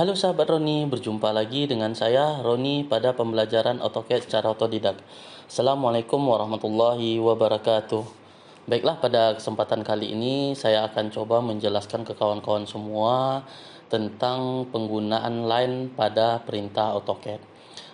Halo sahabat Roni, berjumpa lagi dengan saya Roni pada pembelajaran AutoCAD secara otodidak. Assalamualaikum warahmatullahi wabarakatuh. Baiklah, pada kesempatan kali ini saya akan coba menjelaskan ke kawan-kawan semua tentang penggunaan line pada perintah AutoCAD.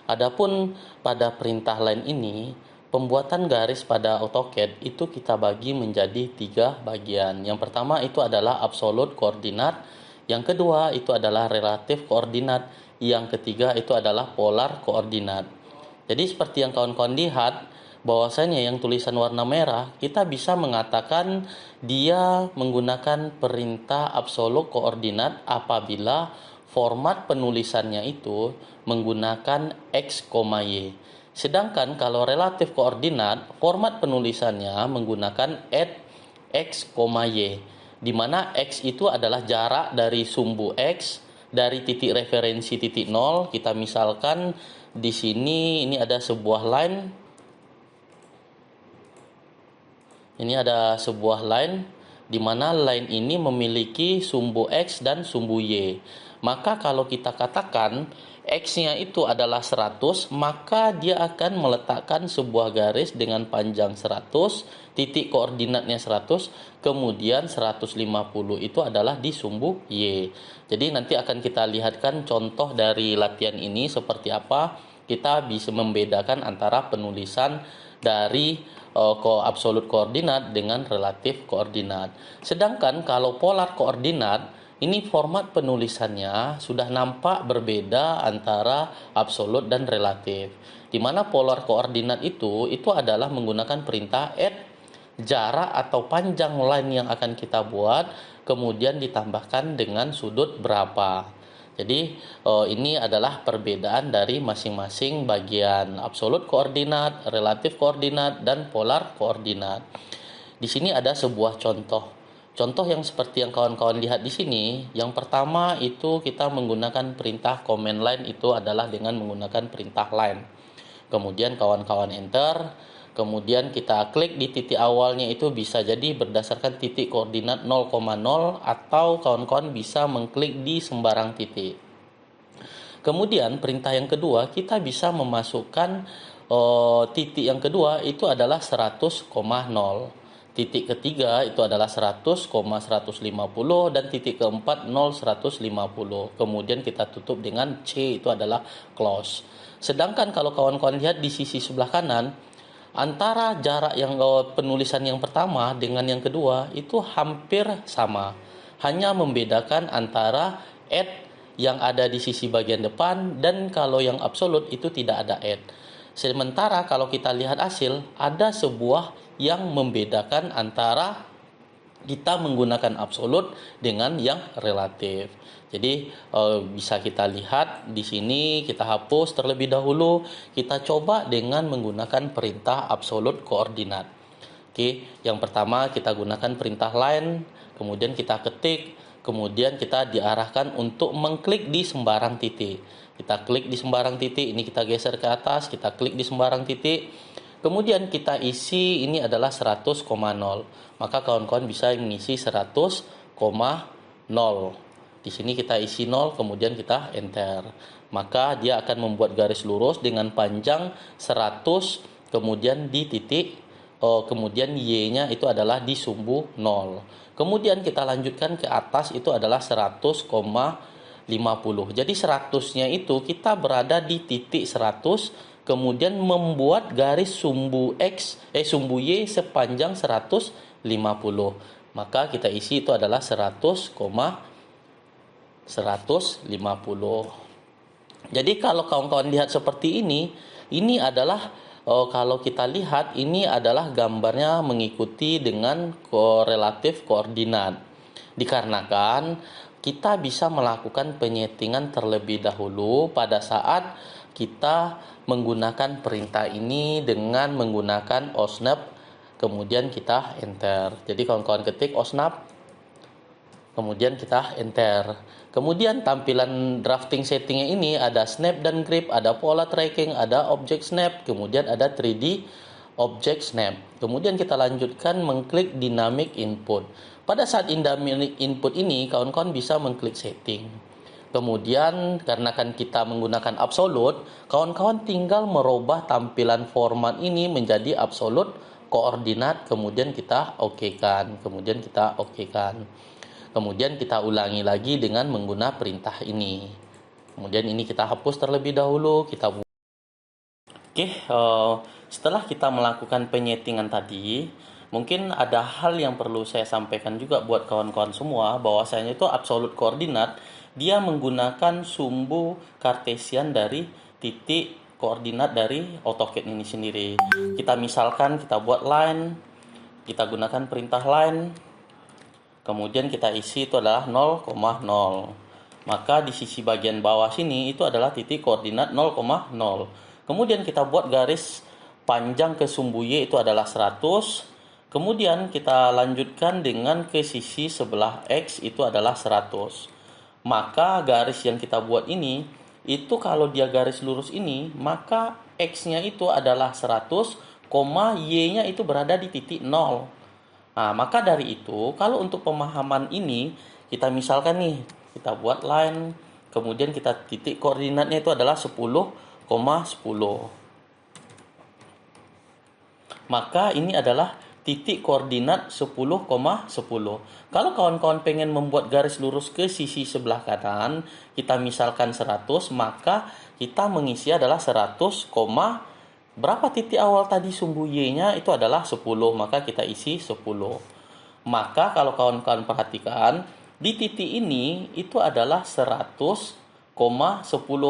Adapun pada perintah line ini, pembuatan garis pada AutoCAD itu kita bagi menjadi 3 bagian. Yang pertama itu adalah absolute koordinat, yang kedua itu adalah relatif koordinat, yang ketiga itu adalah polar koordinat. Jadi seperti yang kawan-kawan lihat, bahwasanya yang tulisan warna merah kita bisa mengatakan dia menggunakan perintah absolute koordinat apabila format penulisannya itu menggunakan x, y. Sedangkan kalau relatif koordinat, format penulisannya menggunakan add x, y, di mana x itu adalah jarak dari sumbu x dari titik referensi titik 0. Kita misalkan di sini ini ada sebuah line. Ini ada sebuah line di mana line ini memiliki sumbu x dan sumbu y. Maka kalau kita katakan x-nya itu adalah 100, maka dia akan meletakkan sebuah garis dengan panjang 100, titik koordinatnya 100, kemudian 150 itu adalah di sumbu y. Jadi nanti akan kita lihatkan contoh dari latihan ini seperti apa kita bisa membedakan antara penulisan dari absolut koordinat dengan relatif koordinat. Sedangkan kalau polar koordinat, ini format penulisannya sudah nampak berbeda antara absolut dan relatif. Di mana polar koordinat itu adalah menggunakan perintah add jarak atau panjang line yang akan kita buat, kemudian ditambahkan dengan sudut berapa. Jadi ini adalah perbedaan dari masing-masing bagian absolut koordinat, relatif koordinat, dan polar koordinat. Di sini ada sebuah contoh. Contoh yang seperti yang kawan-kawan lihat di sini, yang pertama itu kita menggunakan perintah command line itu adalah dengan menggunakan perintah line. Kemudian kawan-kawan enter, kemudian kita klik di titik awalnya itu bisa jadi berdasarkan titik koordinat 0,0 atau kawan-kawan bisa mengklik di sembarang titik. Kemudian perintah yang kedua kita bisa memasukkan titik yang kedua itu adalah 100,0. Titik ketiga itu adalah 100,150 dan titik keempat 0,150. Kemudian kita tutup dengan C, itu adalah close. Sedangkan kalau kawan-kawan lihat di sisi sebelah kanan, antara jarak yang penulisan yang pertama dengan yang kedua itu hampir sama. Hanya membedakan antara add yang ada di sisi bagian depan dan kalau yang absolut itu tidak ada add. Sementara kalau kita lihat hasil, ada sebuah yang membedakan antara kita menggunakan absolut dengan yang relatif. Jadi bisa kita lihat di sini, kita hapus terlebih dahulu, kita coba dengan menggunakan perintah absolut koordinat. Oke, yang pertama kita gunakan perintah line, kemudian kita ketik, kemudian kita diarahkan untuk mengklik di sembarang titik. Kita klik di sembarang titik, ini kita geser ke atas, kita klik di sembarang titik. Kemudian kita isi ini adalah 100,0. Maka kawan-kawan bisa mengisi 100,0. Di sini kita isi 0, kemudian kita enter. Maka dia akan membuat garis lurus dengan panjang 100, kemudian di titik, kemudian y-nya itu adalah di sumbu 0. Kemudian kita lanjutkan ke atas itu adalah 100,50. Jadi 100-nya itu kita berada di titik 100, kemudian membuat garis sumbu sumbu y sepanjang 150. Maka kita isi itu adalah 100,150. Jadi kalau kawan-kawan lihat seperti ini adalah kalau kita lihat ini adalah gambarnya mengikuti dengan korelatif koordinat. Dikarenakan kita bisa melakukan penyetingan terlebih dahulu pada saat kita menggunakan perintah ini dengan menggunakan OSNAP, kemudian kita enter. Jadi kawan-kawan ketik OSNAP, kemudian kita enter. Kemudian tampilan drafting settingnya ini ada snap dan grip, ada pola tracking, ada object snap, kemudian ada 3D object snap. Kemudian kita lanjutkan mengklik dynamic input. Pada saat dynamic input ini kawan-kawan bisa mengklik setting. Kemudian karena kan kita menggunakan absolut, kawan-kawan tinggal merubah tampilan format ini menjadi absolut koordinat, kemudian kita okekan, Kemudian kita ulangi lagi dengan menggunakan perintah ini. Kemudian ini kita hapus terlebih dahulu, kita setelah kita melakukan penyetingan tadi, mungkin ada hal yang perlu saya sampaikan juga buat kawan-kawan semua, bahwasanya itu absolut koordinat, dia menggunakan sumbu kartesian dari titik koordinat dari AutoCAD ini sendiri. Kita misalkan kita buat line, kita gunakan perintah line, kemudian kita isi itu adalah 0,0. Maka di sisi bagian bawah sini itu adalah titik koordinat 0,0. Kemudian kita buat garis panjang ke sumbu Y itu adalah 100. Kemudian kita lanjutkan dengan ke sisi sebelah X itu adalah 100. Maka garis yang kita buat ini, itu kalau dia garis lurus ini, maka X-nya itu adalah 100, Y-nya itu berada di titik 0. Nah, maka dari itu, kalau untuk pemahaman ini, kita misalkan nih, kita buat line, kemudian kita titik koordinatnya itu adalah 10,10. Maka ini adalah titik koordinat 10,10. Kalau kawan-kawan pengen membuat garis lurus ke sisi sebelah kanan, kita misalkan 100, maka kita mengisi adalah 100, berapa titik awal tadi sumbu Y-nya itu adalah 10, maka kita isi 10. Maka kalau kawan-kawan perhatikan, di titik ini itu adalah 100,10,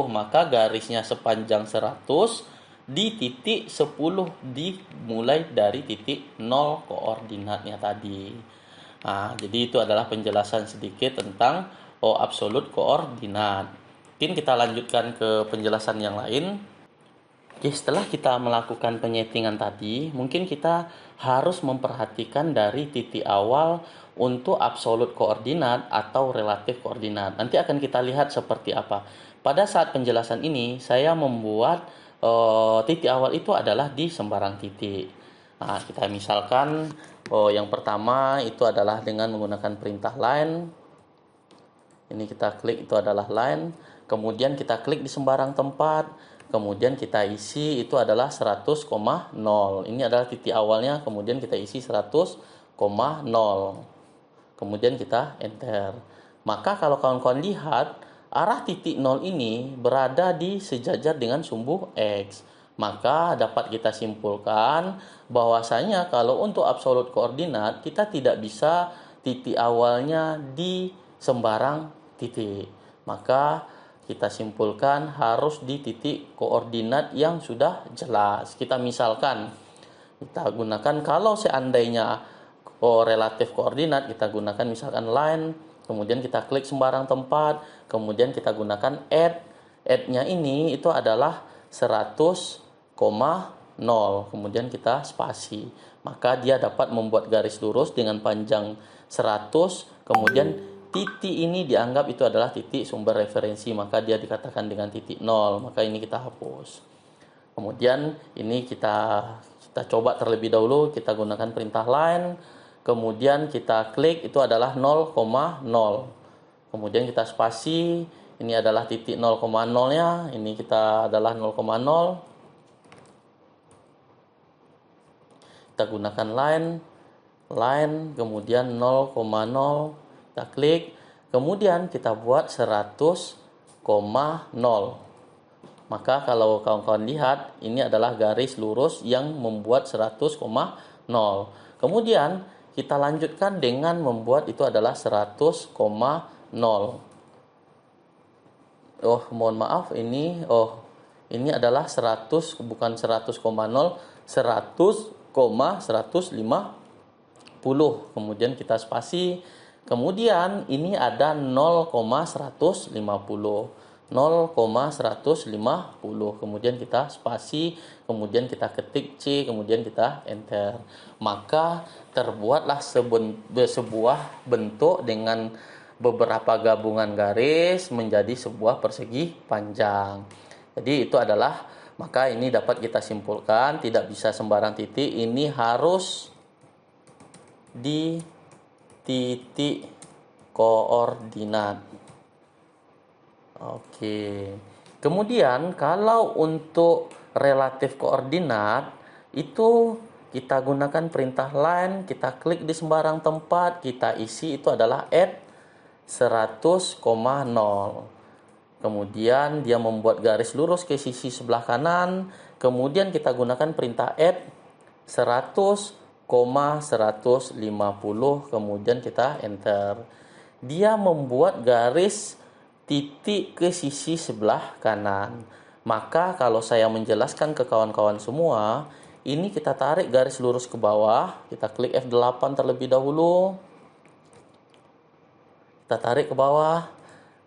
maka garisnya sepanjang 100 di titik 10 dimulai dari titik 0 koordinatnya tadi. Nah, jadi itu adalah penjelasan sedikit tentang absolut koordinat. Mungkin kita lanjutkan ke penjelasan yang lain. Oke, setelah kita melakukan penyetingan tadi, mungkin kita harus memperhatikan dari titik awal untuk absolut koordinat atau relatif koordinat. Nanti akan kita lihat seperti apa. Pada saat penjelasan ini, saya membuat titik awal itu adalah di sembarang titik. Nah, kita misalkan yang pertama itu adalah dengan menggunakan perintah line. Ini kita klik itu adalah line. Kemudian kita klik di sembarang tempat. Kemudian kita isi itu adalah 100,0. Ini adalah titik awalnya. Kemudian kita isi 100,0. Kemudian kita enter. Maka kalau kawan-kawan lihat, arah titik 0 ini berada di sejajar dengan sumbu X. Maka dapat kita simpulkan bahwasanya kalau untuk absolut koordinat, kita tidak bisa titik awalnya di sembarang titik. Maka kita simpulkan harus di titik koordinat yang sudah jelas. Kita misalkan, kita gunakan kalau seandainya relatif koordinat, kita gunakan misalkan line, kemudian kita klik sembarang tempat, kemudian kita gunakan add. Add-nya ini itu adalah 100,0, kemudian kita spasi. Maka dia dapat membuat garis lurus dengan panjang 100, kemudian titik ini dianggap itu adalah titik sumber referensi, maka dia dikatakan dengan titik 0, maka ini kita hapus. Kemudian ini kita coba terlebih dahulu, kita gunakan perintah line, kemudian kita klik itu adalah 0,0. Kemudian kita spasi, ini adalah titik 0,0-nya, ini kita adalah 0,0. Kita gunakan line, kemudian 0,0, kita klik, kemudian kita buat 100,0. Maka kalau kawan-kawan lihat, ini adalah garis lurus yang membuat 100,0. Kemudian kita lanjutkan dengan membuat itu adalah 100,0. Mohon maaf, ini adalah 100, bukan 100,0, 100,150. Kemudian kita spasi. Kemudian ini ada 0,150. Kemudian kita spasi, kemudian kita ketik C, kemudian kita enter. Maka terbuatlah sebuah bentuk dengan beberapa gabungan garis menjadi sebuah persegi panjang. Jadi itu adalah, maka ini dapat kita simpulkan tidak bisa sembarang titik, ini harus di titik koordinat. Oke. Kemudian kalau untuk relatif koordinat itu kita gunakan perintah line, kita klik di sembarang tempat, kita isi itu adalah add 100,0. Kemudian dia membuat garis lurus ke sisi sebelah kanan, kemudian kita gunakan perintah add 100,150, kemudian kita enter. Dia membuat garis titik ke sisi sebelah kanan. Maka kalau saya menjelaskan ke kawan-kawan semua, ini kita tarik garis lurus ke bawah, kita klik F8 terlebih dahulu. Kita tarik ke bawah.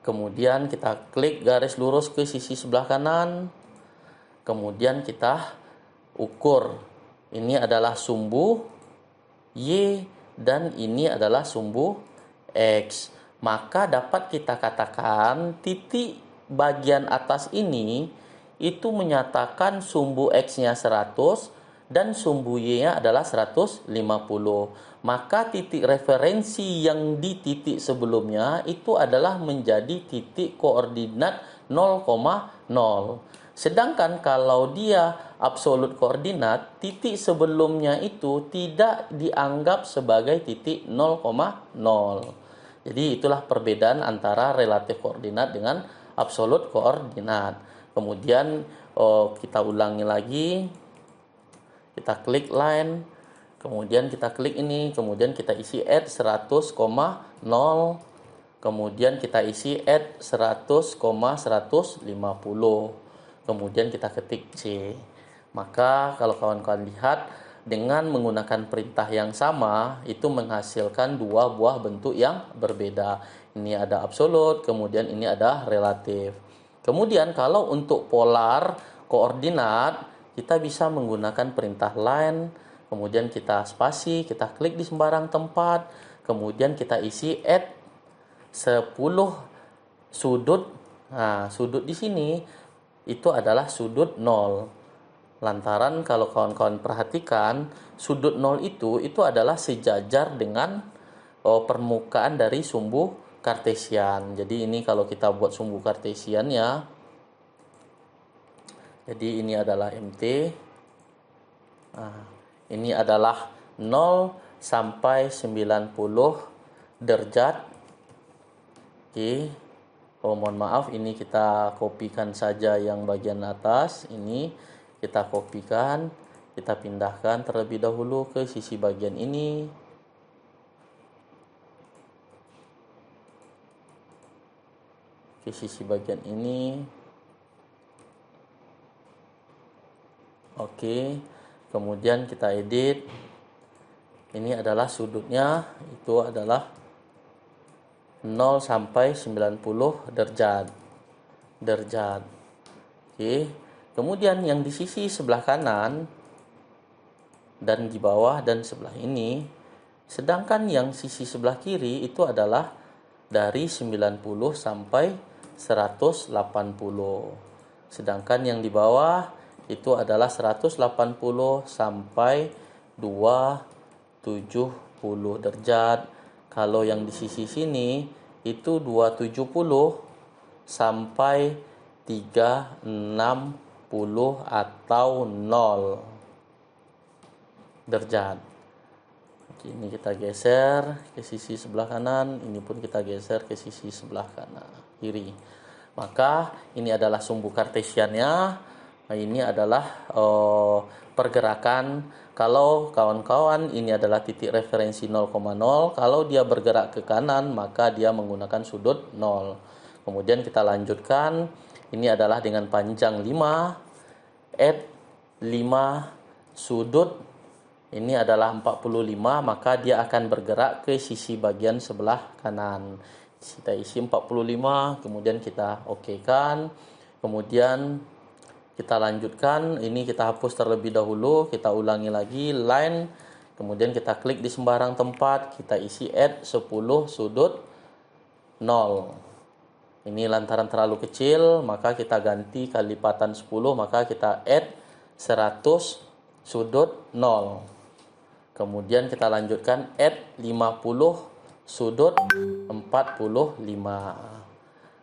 Kemudian kita klik garis lurus ke sisi sebelah kanan. Kemudian kita ukur. Ini adalah sumbu Y dan ini adalah sumbu X. Maka dapat kita katakan titik bagian atas ini itu menyatakan sumbu X-nya 100 dan sumbu Y-nya adalah 150. Maka titik referensi yang di titik sebelumnya itu adalah menjadi titik koordinat 0,0. Sedangkan kalau dia absolut koordinat, titik sebelumnya itu tidak dianggap sebagai titik 0,0. Jadi itulah perbedaan antara relatif koordinat dengan absolut koordinat. Kemudian kita ulangi lagi. Kita klik line, kemudian kita klik ini, kemudian kita isi add 100,0, kemudian kita isi add 100,150, kemudian kita ketik C. Maka kalau kawan-kawan lihat, dengan menggunakan perintah yang sama, itu menghasilkan dua buah bentuk yang berbeda. Ini ada absolut, kemudian ini ada relatif. Kemudian kalau untuk polar koordinat, kita bisa menggunakan perintah line, kemudian kita spasi, kita klik di sembarang tempat, kemudian kita isi add 10 sudut. Nah, sudut di sini itu adalah sudut 0. Lantaran kalau kawan-kawan perhatikan, sudut 0 itu adalah sejajar dengan permukaan dari sumbu kartesian. Jadi ini kalau kita buat sumbu kartesian ya. Jadi ini adalah MT. Nah, ini adalah 0 sampai 90 derajat. Oke. Oh, mohon maaf, ini kita kopikan saja yang bagian atas. Ini kita kopikan, kita pindahkan terlebih dahulu ke sisi bagian ini. Ke sisi bagian ini. Oke, kemudian kita edit. Ini adalah sudutnya, itu adalah 0 sampai 90 derajat. Oke, kemudian yang di sisi sebelah kanan dan di bawah dan sebelah ini, sedangkan yang sisi sebelah kiri itu adalah dari 90 sampai 180. Sedangkan yang di bawah itu adalah 180 sampai 270 derajat. Kalau yang di sisi sini itu 270 sampai 360 atau 0 derajat. Ini kita geser ke sisi sebelah kanan, ini pun kita geser ke sisi sebelah kanan kiri. Maka ini adalah sumbu kartesiannya. Nah, ini adalah pergerakan. Kalau kawan-kawan ini adalah titik referensi 0,0, kalau dia bergerak ke kanan maka dia menggunakan sudut 0. Kemudian kita lanjutkan, ini adalah dengan panjang 5, add 5 sudut, ini adalah 45, maka dia akan bergerak ke sisi bagian sebelah kanan. Kita isi 45, kemudian kita okekan, kemudian kita lanjutkan, ini kita hapus terlebih dahulu, kita ulangi lagi line, kemudian kita klik di sembarang tempat, kita isi add 10 sudut 0. Ini lantaran terlalu kecil, maka kita ganti kali lipatan 10, maka kita add 100 sudut 0. Kemudian kita lanjutkan add 50 sudut 45.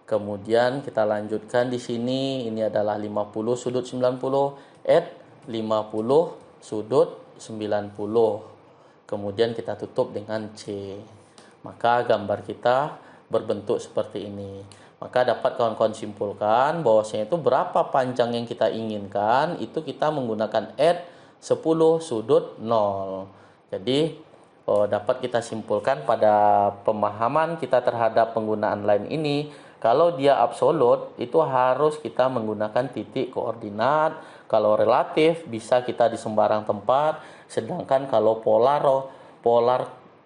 Kemudian kita lanjutkan di sini, ini adalah 50 sudut 90, add 50 sudut 90. Kemudian kita tutup dengan C. Maka gambar kita berbentuk seperti ini. Maka dapat kawan-kawan simpulkan bahwasanya itu berapa panjang yang kita inginkan, itu kita menggunakan add 10 sudut 0. Jadi dapat kita simpulkan pada pemahaman kita terhadap penggunaan line ini, kalau dia absolut itu harus kita menggunakan titik koordinat, kalau relatif bisa kita di sembarang tempat, sedangkan kalau polar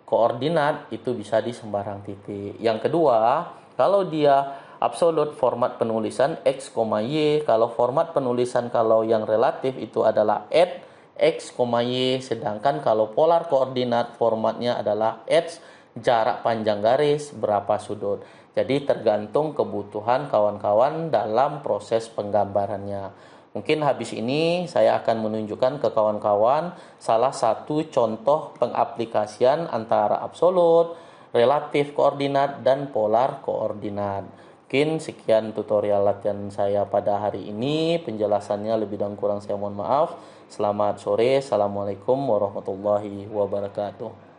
koordinat itu bisa di sembarang titik. Yang kedua, kalau dia absolut format penulisan x, y, kalau format penulisan kalau yang relatif itu adalah add x, y, sedangkan kalau polar koordinat formatnya adalah x jarak panjang garis berapa sudut. Jadi tergantung kebutuhan kawan-kawan dalam proses penggambarannya. Mungkin habis ini saya akan menunjukkan ke kawan-kawan salah satu contoh pengaplikasian antara absolut, relatif koordinat, dan polar koordinat. Mungkin sekian tutorial latihan saya pada hari ini. Penjelasannya lebih dan kurang saya mohon maaf. Selamat sore. Assalamualaikum warahmatullahi wabarakatuh.